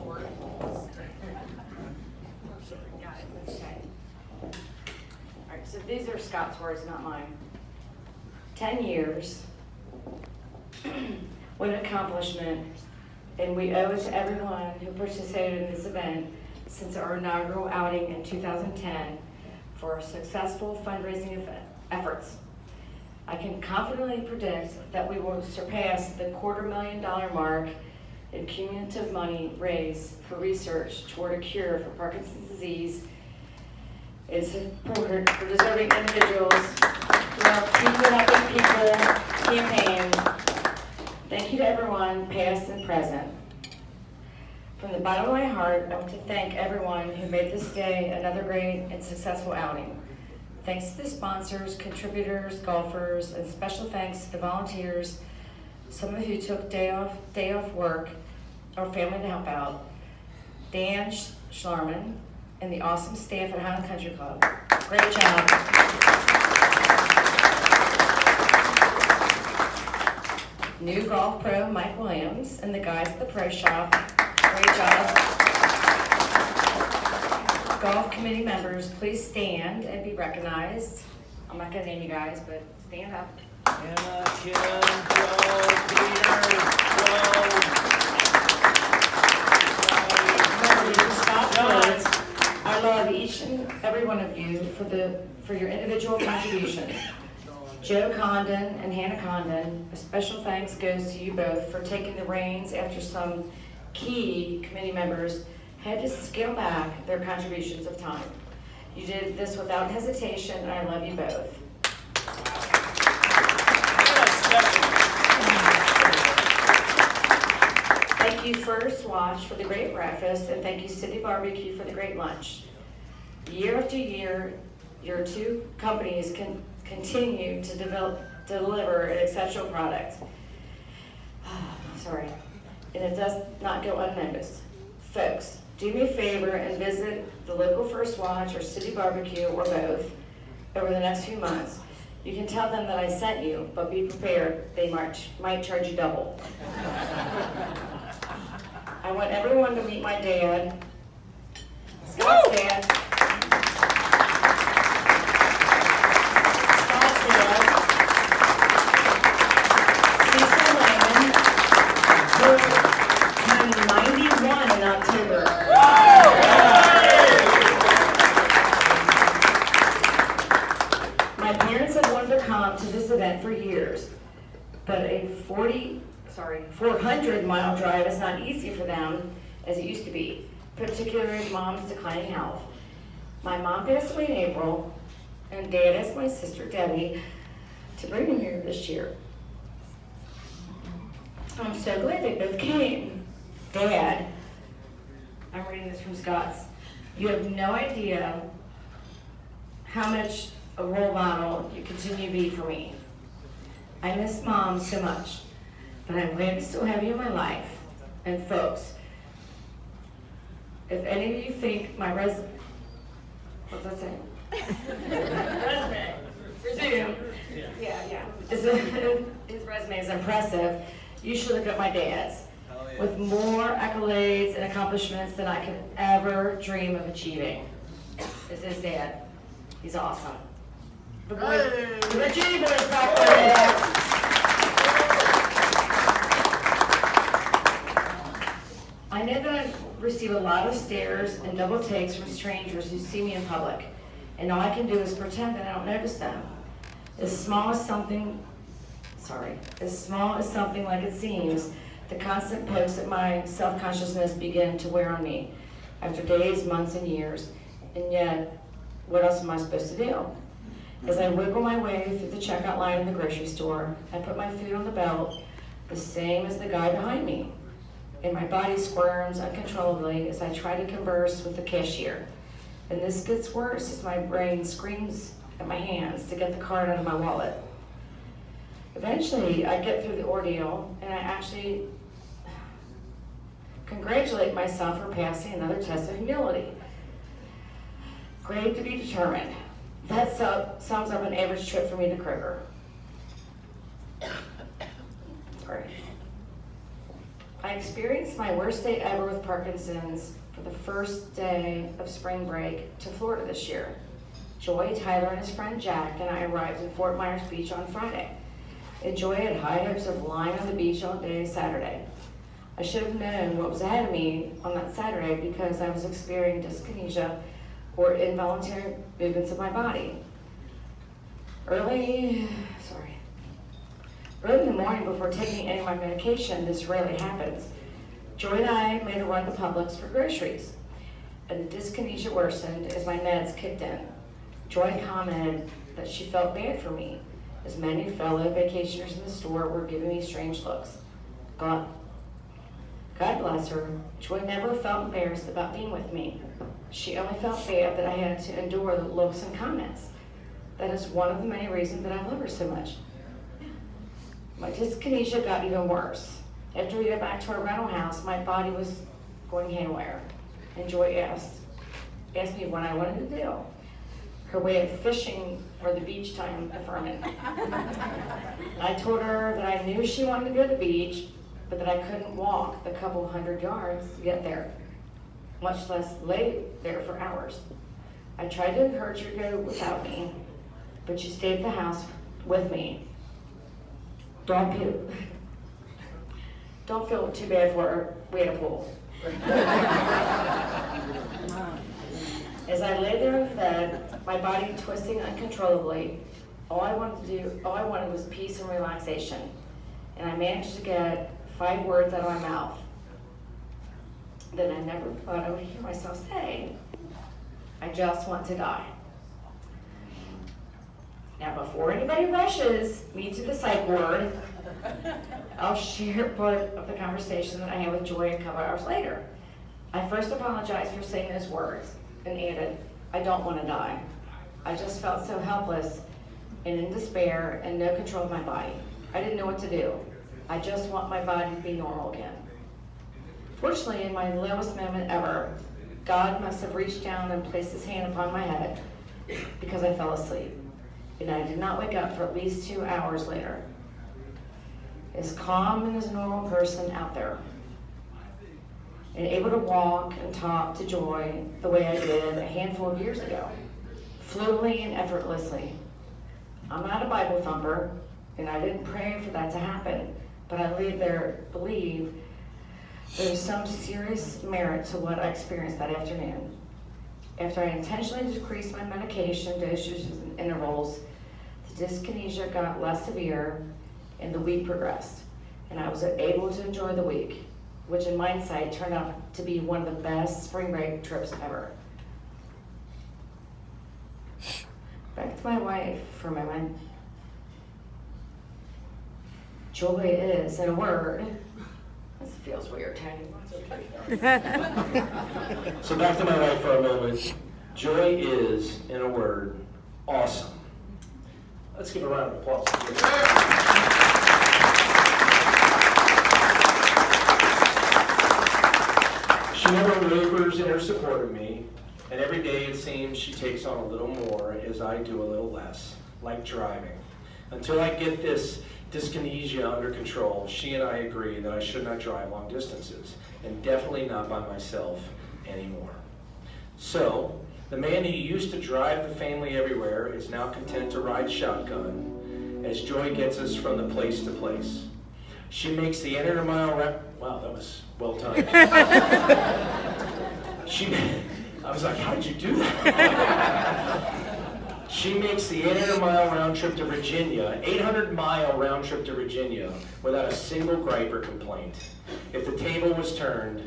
board. Got it, okay. All right, so these are Scott's words, not mine. 10 years, what an accomplishment, and we owe it to everyone who participated in this event since our inaugural outing in 2010 for our successful fundraising efforts. I can confidently predict that we will surpass the $250,000 mark in cumulative money raised for research toward a cure for Parkinson's disease. It's important for deserving individuals through our People Helping People campaign. Thank you to everyone, past and present. From the bottom of my heart, I want to thank everyone who made this day another great and successful outing. Thanks to the sponsors, contributors, golfers, and special thanks to the volunteers, some of who took day off work or family to help out. Dan Schlarman and the awesome staff at Highland Country Club. Great job. New golf pro Mike Williams and the guys at the pro shop. Great job. Golf committee members, please stand and be recognized. I'm not going to name you guys, but stand up. Anna, Kim, Joe, Peter, Joe. I love each and every one of you for your individual contributions. Joe Condon and Hannah Condon, a special thanks goes to you both for taking the reins after some key committee members had to scale back their contributions of time. You did this without hesitation, and I love you both. Thank you First Watch for the great breakfast, and thank you City Barbecue for the great lunch. Year after year, your two companies can continue to deliver an exceptional product. Sorry, and it does not go unnoticed. Folks, do me a favor and visit the local First Watch or City Barbecue or both over the next few months. You can tell them that I sent you, but be prepared, they might charge you double. I want everyone to meet my dad, Scott's dad. Scott's dad, Joy Layman, who turned 91 in October. My parents have wanted to come to this event for years, but a 400-mile drive is not easy for them as it used to be, particularly mom's declining health. My mom passed away in April, and Dad asked my sister Debbie to bring him here this year. I'm so glad they both came. Dad, I'm reading this from Scott's. You have no idea how much a role model you continue to be for me. I miss Mom so much, but I'm glad to still have you in my life. And folks, if any of you think my what's that saying? Resume. Yeah. His resume is impressive. You should look at my dad's. With more accolades and accomplishments than I could ever dream of achieving. This is his dad. He's awesome. The G boys back there. I know that I receive a lot of stares and double takes from strangers who see me in public, and all I can do is pretend that I don't notice them. As small as something like it seems, the constant pokes at my self-consciousness begin to wear on me after days, months, and years. And yet, what else am I supposed to do? As I wiggle my way through the checkout line in the grocery store, I put my food on the belt, the same as the guy behind me. And my body squirms uncontrollably as I try to converse with the cashier. And this gets worse as my brain screams at my hands to get the card out of my wallet. Eventually, I get through the ordeal, and I actually congratulate myself for passing another test of humility. Grade to be determined. That sums up an average trip for me to Kroger. Sorry. I experienced my worst day ever with Parkinson's for the first day of spring break to Florida this year. Joy, Tyler, and his friend Jack and I arrived in Fort Myers Beach on Friday. And Joy had high hopes of lying on the beach all day Saturday. I should have known what was ahead of me on that Saturday because I was experiencing dyskinesia or involuntary movements of my body. Early in the morning before taking any of my medication, this rarely happens, Joy and I made a run to Publix for groceries, and the dyskinesia worsened as my meds kicked in. Joy commented that she felt bad for me, as many fellow vacationers in the store were giving me strange looks. God bless her, Joy never felt embarrassed about being with me. She only felt bad that I had to endure the looks and comments. That is one of the many reasons that I love her so much. My dyskinesia got even worse. After we got back to our rental house, my body was going haywire, and Joy asked me what I wanted to do. Her way of fishing for the beach time affirming. I told her that I knew she wanted to go to the beach, but that I couldn't walk the couple hundred yards to get there, much less lay there for hours. I tried to encourage her to go without me, but she stayed at the house with me. Dog poop. Don't feel too bad for her. We had a pool. As I lay there in bed, my body twisting uncontrollably, all I wanted was peace and relaxation. And I managed to get 5 words out of my mouth that I never thought I would hear myself say. I just want to die. Now, before anybody rushes me to the psych ward, I'll share part of the conversation that I had with Joy a couple hours later. I first apologized for saying those words and added, I don't want to die. I just felt so helpless and in despair and no control of my body. I didn't know what to do. I just want my body to be normal again. Fortunately, in my lowest moment ever, God must have reached down and placed his hand upon my head because I fell asleep. And I did not wake up for at least 2 hours later. As calm and as a normal person out there. And able to walk and talk to Joy the way I did a handful of years ago. Fluently and effortlessly. I'm not a Bible thumper, and I didn't pray for that to happen. But I believe there's some serious merit to what I experienced that afternoon. After I intentionally decreased my medication dosages and intervals, the dyskinesia got less severe and the week progressed. And I was able to enjoy the week, which in hindsight turned out to be one of the best spring break trips ever. Back to my wife for a moment. Joy is, in a word, this feels weird, Tony. So back to my wife for a moment. Joy is, in a word, awesome. Let's give a round of applause. She never wavers in her support of me, and every day it seems she takes on a little more as I do a little less, like driving. Until I get this dyskinesia under control, she and I agree that I should not drive long distances, and definitely not by myself anymore. So, the man who used to drive the family everywhere is now content to ride shotgun as Joy gets us from the place to place. She makes the 800 mile wow, that was well timed. I was like, how did you do that? She makes the 800-mile round trip to Virginia, 800-mile round trip to Virginia, without a single gripe or complaint. If the table was turned,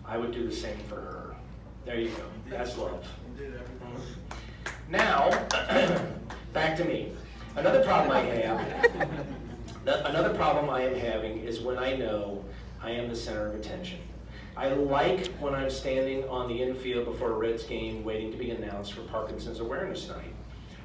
I would do the same for her. There you go. That's love. Now, back to me. Another problem I am having is when I know I am the center of attention. I like when I'm standing on the infield before a Reds game waiting to be announced for Parkinson's Awareness Night,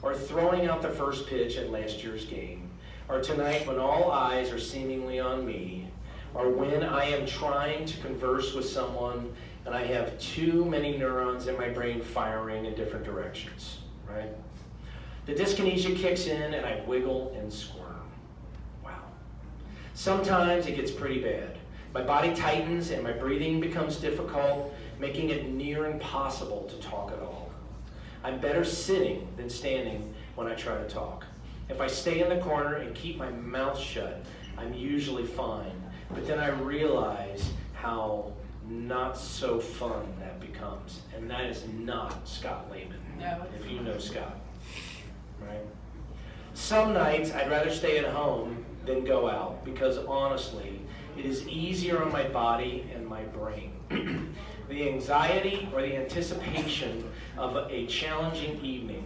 or throwing out the first pitch at last year's game, or tonight when all eyes are seemingly on me, or when I am trying to converse with someone and I have too many neurons in my brain firing in different directions, right? The dyskinesia kicks in and I wiggle and squirm. Wow. Sometimes it gets pretty bad. My body tightens and my breathing becomes difficult, making it near impossible to talk at all. I'm better sitting than standing when I try to talk. If I stay in the corner and keep my mouth shut, I'm usually fine. But then I realize how not so fun that becomes. And that is not Scott Layman, No. if you know Scott, right? Some nights I'd rather stay at home than go out because honestly, it is easier on my body and my brain. The anxiety or the anticipation of a challenging evening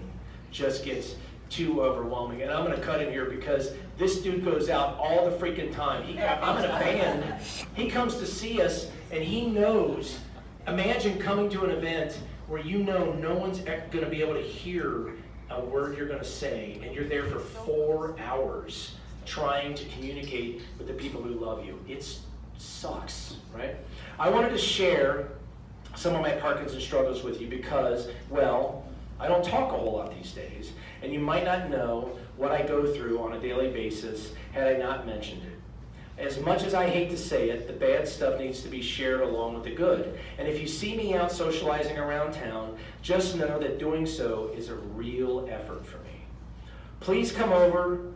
just gets too overwhelming. And I'm going to cut in here because this dude goes out all the freaking time. I'm in a band. He comes to see us and he knows. Imagine coming to an event where you know no one's going to be able to hear a word you're going to say, and you're there for 4 hours trying to communicate with the people who love you. It sucks, right? I wanted to share some of my Parkinson struggles with you because, well, I don't talk a whole lot these days, and you might not know what I go through on a daily basis had I not mentioned it. As much as I hate to say it, the bad stuff needs to be shared along with the good. And if you see me out socializing around town, just know that doing so is a real effort for me. Please come over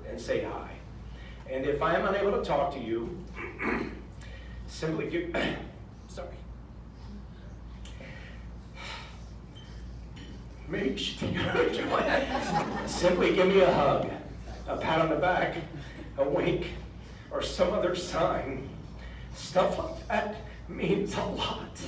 and say hi. And if I am unable to talk to you, simply give, sorry. Maybe you should take a simply give me a hug, a pat on the back, a wink, or some other sign. Stuff like that means a lot.